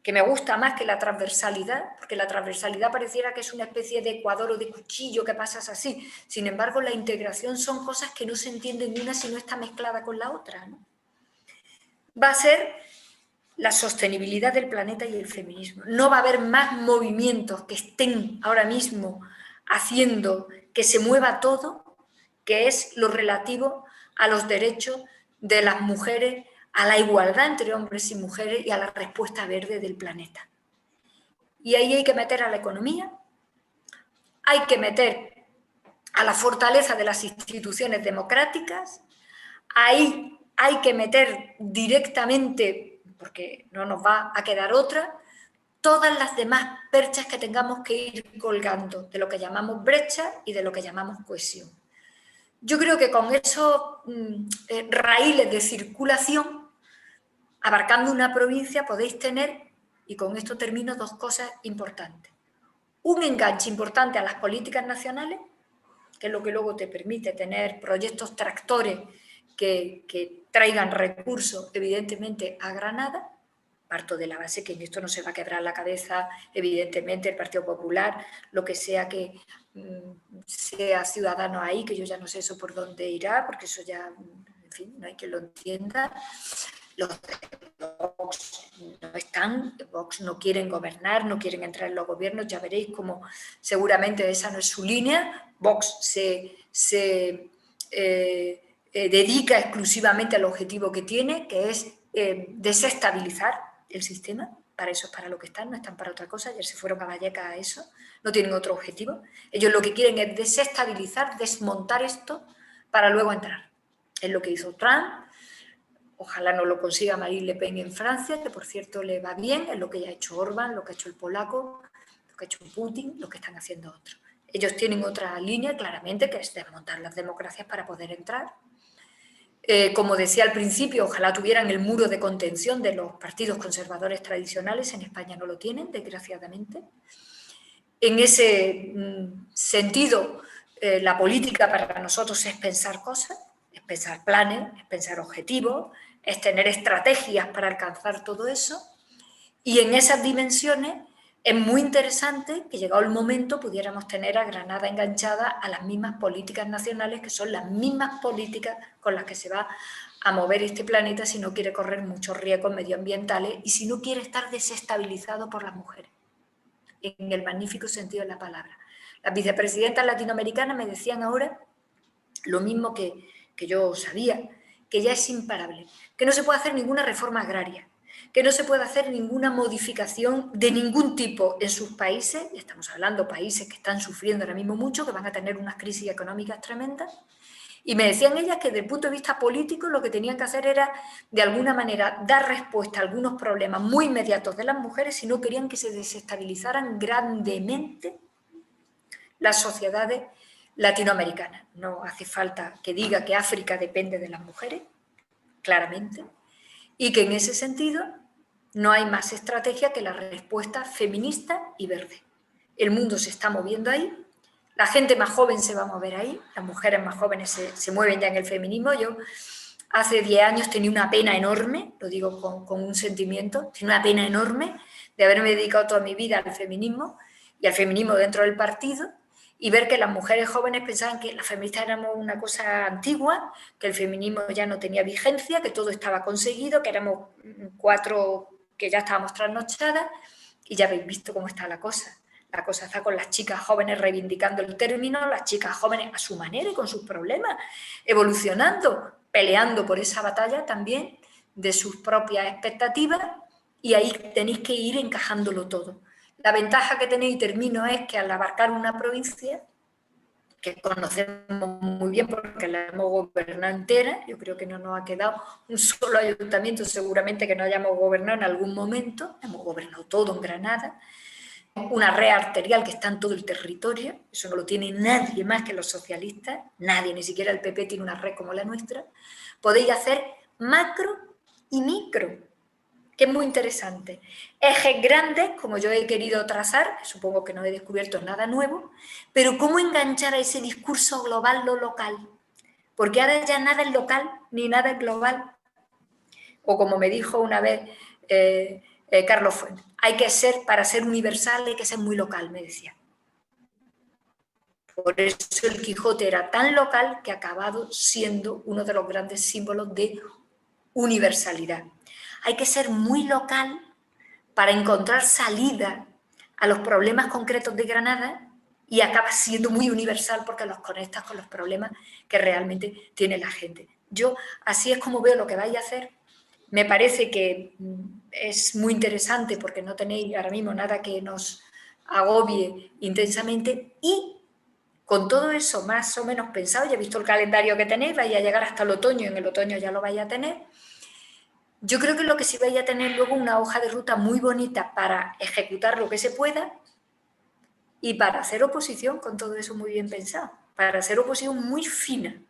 que me gusta más que la transversalidad, porque la transversalidad pareciera que es una especie de ecuador o de cuchillo que pasas así. Sin embargo, la integración son cosas que no se entienden una si no está mezclada con la otra, ¿no? Va a ser la sostenibilidad del planeta y el feminismo. No va a haber más movimientos que estén ahora mismo haciendo que se mueva todo, que es lo relativo a los derechos de las mujeres, a la igualdad entre hombres y mujeres y a la respuesta verde del planeta. Y ahí hay que meter a la economía, hay que meter a la fortaleza de las instituciones democráticas, ahí hay que meter directamente, porque no nos va a quedar otra, todas las demás perchas que tengamos que ir colgando, de lo que llamamos brecha y de lo que llamamos cohesión. Yo creo que con esos raíles de circulación, abarcando una provincia, podéis tener, y con esto termino, dos cosas importantes. Un enganche importante a las políticas nacionales, que es lo que luego te permite tener proyectos tractores que traigan recursos, evidentemente, a Granada. Parto de la base que en esto no se va a quebrar la cabeza, evidentemente, el Partido Popular, lo que sea que sea Ciudadanos ahí, que yo ya no sé eso por dónde irá, porque eso ya, en fin, no hay quien lo entienda. Los de Vox no están, Vox no quieren gobernar, no quieren entrar en los gobiernos, ya veréis cómo seguramente esa no es su línea. Vox se dedica exclusivamente al objetivo que tiene, que es desestabilizar el sistema. Para eso es para lo que están, no están para otra cosa. Ayer se fueron a Vallecas a eso, no tienen otro objetivo. Ellos lo que quieren es desestabilizar, desmontar esto para luego entrar. Es lo que hizo Trump. Ojalá no lo consiga Marine Le Pen en Francia, que por cierto le va bien, es lo que ya ha hecho Orbán, lo que ha hecho el polaco, lo que ha hecho Putin, lo que están haciendo otros. Ellos tienen otra línea, claramente, que es desmontar las democracias para poder entrar. Como decía al principio, ojalá tuvieran el muro de contención de los partidos conservadores tradicionales, en España no lo tienen, desgraciadamente. En ese sentido, la política para nosotros es pensar cosas, es pensar planes, es pensar objetivos, es tener estrategias para alcanzar todo eso, y en esas dimensiones es muy interesante que llegado el momento pudiéramos tener a Granada enganchada a las mismas políticas nacionales, que son las mismas políticas con las que se va a mover este planeta si no quiere correr muchos riesgos medioambientales y si no quiere estar desestabilizado por las mujeres, en el magnífico sentido de la palabra. Las vicepresidentas latinoamericanas me decían ahora lo mismo que yo sabía, que ya es imparable, que no se puede hacer ninguna reforma agraria, que no se puede hacer ninguna modificación de ningún tipo en sus países, y estamos hablando de países que están sufriendo ahora mismo mucho, que van a tener unas crisis económicas tremendas, y me decían ellas que desde el punto de vista político lo que tenían que hacer era, de alguna manera, dar respuesta a algunos problemas muy inmediatos de las mujeres si no querían que se desestabilizaran grandemente las sociedades latinoamericanas. No hace falta que diga que África depende de las mujeres, claramente, y que en ese sentido no hay más estrategia que la respuesta feminista y verde. El mundo se está moviendo ahí, la gente más joven se va a mover ahí, las mujeres más jóvenes se mueven ya en el feminismo. Yo hace 10 años tenía una pena enorme, lo digo con un sentimiento, tenía una pena enorme de haberme dedicado toda mi vida al feminismo y al feminismo dentro del partido, y ver que las mujeres jóvenes pensaban que las feministas éramos una cosa antigua, que el feminismo ya no tenía vigencia, que todo estaba conseguido, que éramos 4 que ya estábamos trasnochadas, y ya habéis visto cómo está la cosa. La cosa está con las chicas jóvenes reivindicando el término, las chicas jóvenes a su manera y con sus problemas, evolucionando, peleando por esa batalla también de sus propias expectativas, y ahí tenéis que ir encajándolo todo. La ventaja que tenéis, y termino, es que al abarcar una provincia, que conocemos muy bien porque la hemos gobernado entera, yo creo que no nos ha quedado un solo ayuntamiento, seguramente que no hayamos gobernado en algún momento, hemos gobernado todo en Granada, una red arterial que está en todo el territorio, eso no lo tiene nadie más que los socialistas, nadie, ni siquiera el PP tiene una red como la nuestra. Podéis hacer macro y micro, que es muy interesante. Ejes grandes, como yo he querido trazar, supongo que no he descubierto nada nuevo, pero cómo enganchar a ese discurso global lo local, porque ahora ya nada es local ni nada es global. O como me dijo una vez Carlos Fuentes, para ser universal hay que ser muy local, me decía. Por eso el Quijote era tan local que ha acabado siendo uno de los grandes símbolos de universalidad. Hay que ser muy local para encontrar salida a los problemas concretos de Granada y acaba siendo muy universal porque los conectas con los problemas que realmente tiene la gente. Yo así es como veo lo que vais a hacer. Me parece que es muy interesante porque no tenéis ahora mismo nada que nos agobie intensamente, y con todo eso más o menos pensado, ya he visto el calendario que tenéis, vais a llegar hasta el otoño, en el otoño ya lo vais a tener. Yo creo que lo que sí vais a tener luego una hoja de ruta muy bonita para ejecutar lo que se pueda y para hacer oposición con todo eso muy bien pensado, para hacer oposición muy fina,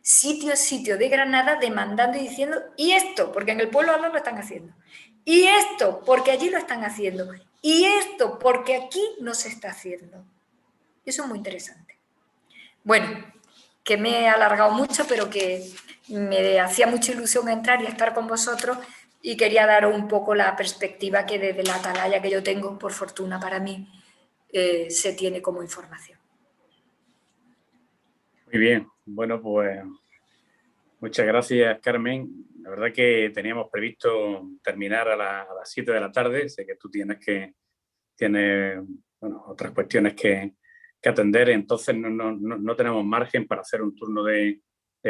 sitio a sitio de Granada, demandando y diciendo, y esto, porque en el pueblo al lado lo están haciendo, y esto, porque allí lo están haciendo, y esto, porque aquí no se está haciendo. Eso es muy interesante. Bueno, que me he alargado mucho, pero que me hacía mucha ilusión entrar y estar con vosotros y quería daros un poco la perspectiva que desde la atalaya que yo tengo, por fortuna para mí, se tiene como información. Muy bien, bueno, pues muchas gracias, Carmen. La verdad que teníamos previsto terminar a las 7 de la tarde. Sé que tú tienes bueno, otras cuestiones que atender, entonces no tenemos margen para hacer un turno de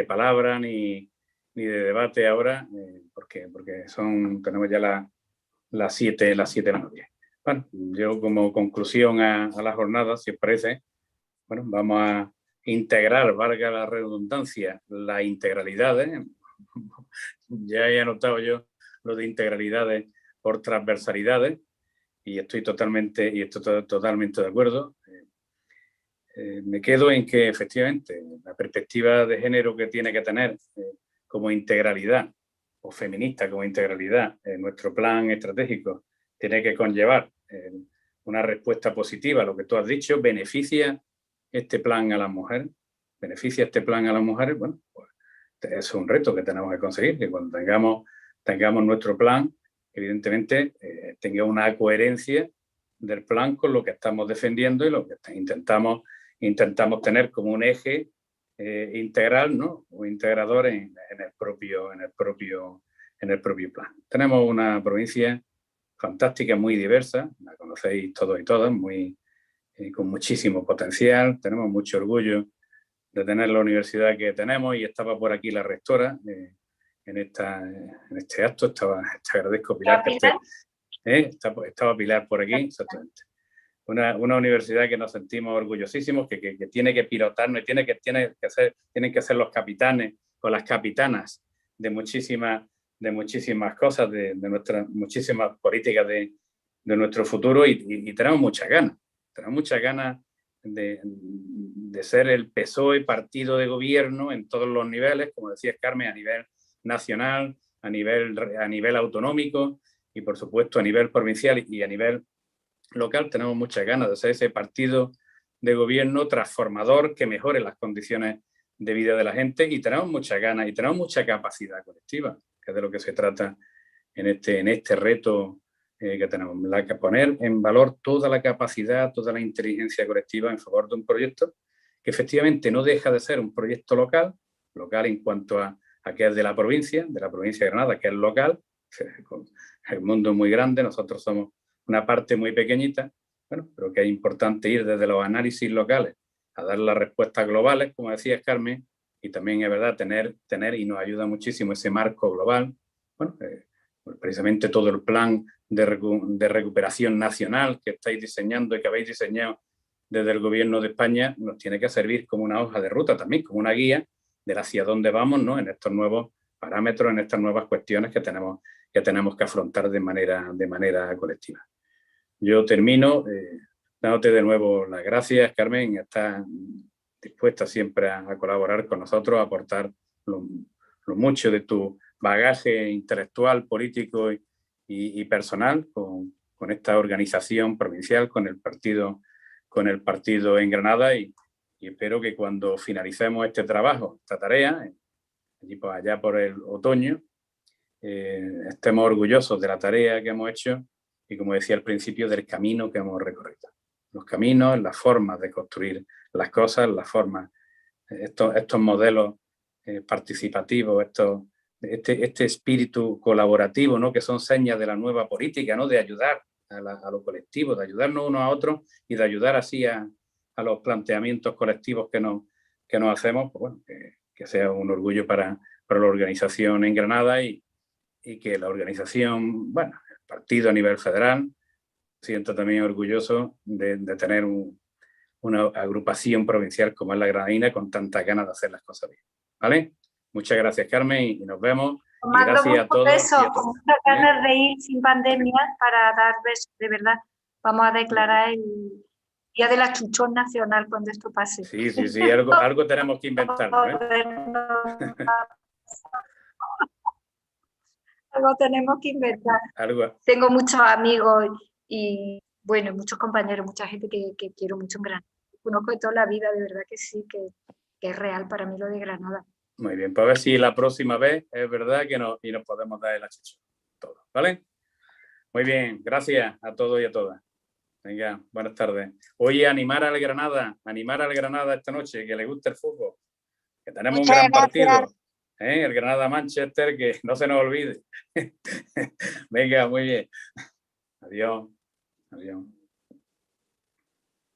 palabra ni de debate ahora, porque tenemos ya las 7 menos 10. Bueno, yo como conclusión a la jornada, si os parece, bueno, vamos a integrar, valga la redundancia, la integralidad. Ya he anotado yo lo de integralidades por transversalidades y estoy totalmente de acuerdo. Me quedo en que efectivamente la perspectiva de género que tiene que tener como integralidad o feminista como integralidad nuestro plan estratégico tiene que conllevar una respuesta positiva a lo que tú has dicho. Beneficia este plan a las mujeres, bueno, pues es un reto que tenemos que conseguir, que cuando tengamos nuestro plan, evidentemente tenga una coherencia del plan con lo que estamos defendiendo y lo que intentamos tener como un eje integral, ¿no? O integrador en el propio plan. Tenemos una provincia fantástica, muy diversa, la conocéis todos y todas, con muchísimo potencial. Tenemos mucho orgullo de tener la universidad que tenemos y estaba por aquí la rectora en este acto. Te agradezco, Pilar. Estaba Pilar por aquí, exactamente. Una universidad que nos sentimos orgullosísimos, que tiene que pilotarnos y tienen que ser los capitanes o las capitanas de muchísimas cosas, de nuestras muchísimas políticas de nuestro futuro y tenemos muchas ganas de ser el PSOE partido de gobierno en todos los niveles, como decía Carmen, a nivel nacional, a nivel autonómico y por supuesto a nivel provincial y a nivel local. Tenemos muchas ganas de ser ese partido de gobierno transformador que mejore las condiciones de vida de la gente y tenemos muchas ganas y tenemos mucha capacidad colectiva, que es de lo que se trata en este reto que tenemos. Que poner en valor toda la capacidad, toda la inteligencia colectiva en favor de un proyecto que efectivamente no deja de ser un proyecto local en cuanto a que es de la provincia de Granada, que es local. El mundo es muy grande, nosotros somos una parte muy pequeñita, bueno, pero que es importante ir desde los análisis locales a dar las respuestas globales, como decía Carmen, y también es verdad tener y nos ayuda muchísimo ese marco global. Bueno, precisamente todo el plan de recuperación nacional que estáis diseñando y que habéis diseñado desde el Gobierno de España nos tiene que servir como una hoja de ruta también, como una guía de hacia dónde vamos, ¿no? En estos nuevos parámetros, en estas nuevas cuestiones que tenemos que afrontar de manera colectiva. Yo termino dándote de nuevo las gracias, Carmen. Estás dispuesta siempre a colaborar con nosotros, a aportar lo mucho de tu bagaje intelectual, político y personal con esta organización provincial, con el partido en Granada y espero que cuando finalicemos este trabajo, esta tarea, allá por el otoño, estemos orgullosos de la tarea que hemos hecho y, como decía al principio, del camino que hemos recorrido. Los caminos, las formas de construir las cosas, las formas, estos modelos participativos, este espíritu colaborativo, ¿no? Que son señas de la nueva política, ¿no? De ayudar a lo colectivo, de ayudarnos unos a otros y de ayudar así a los planteamientos colectivos que nos hacemos, pues bueno, que sea un orgullo para la organización en Granada y que la organización, bueno, el partido a nivel federal, siento también orgulloso de tener una agrupación provincial como es la Granadina con tantas ganas de hacer las cosas bien. ¿Vale? Muchas gracias, Carmen, y nos vemos Os mando gracias a muchos todos. besos, con muchas ganas de ir sin pandemia para dar besos, de verdad. Vamos a declarar el Día de la Chuchón Nacional cuando esto pase. Sí, sí, sí, algo tenemos que inventarnos, ¿eh? Algo tenemos que inventar. Algo. Tengo muchos amigos y, bueno, muchos compañeros, mucha gente que quiero mucho en Granada. Conozco de toda la vida, de verdad que sí, que es real para mí lo de Granada. Muy bien, pues a ver si la próxima vez es verdad que nos podemos dar el achicho. Todo, ¿vale? Muy bien, gracias a todos y a todas. Venga, buenas tardes. Oye, animar al Granada esta noche, que le guste el fútbol. Que tenemos un gran partido. El Granada-Manchester, que no se nos olvide. Venga, muy bien. Adiós. Adiós.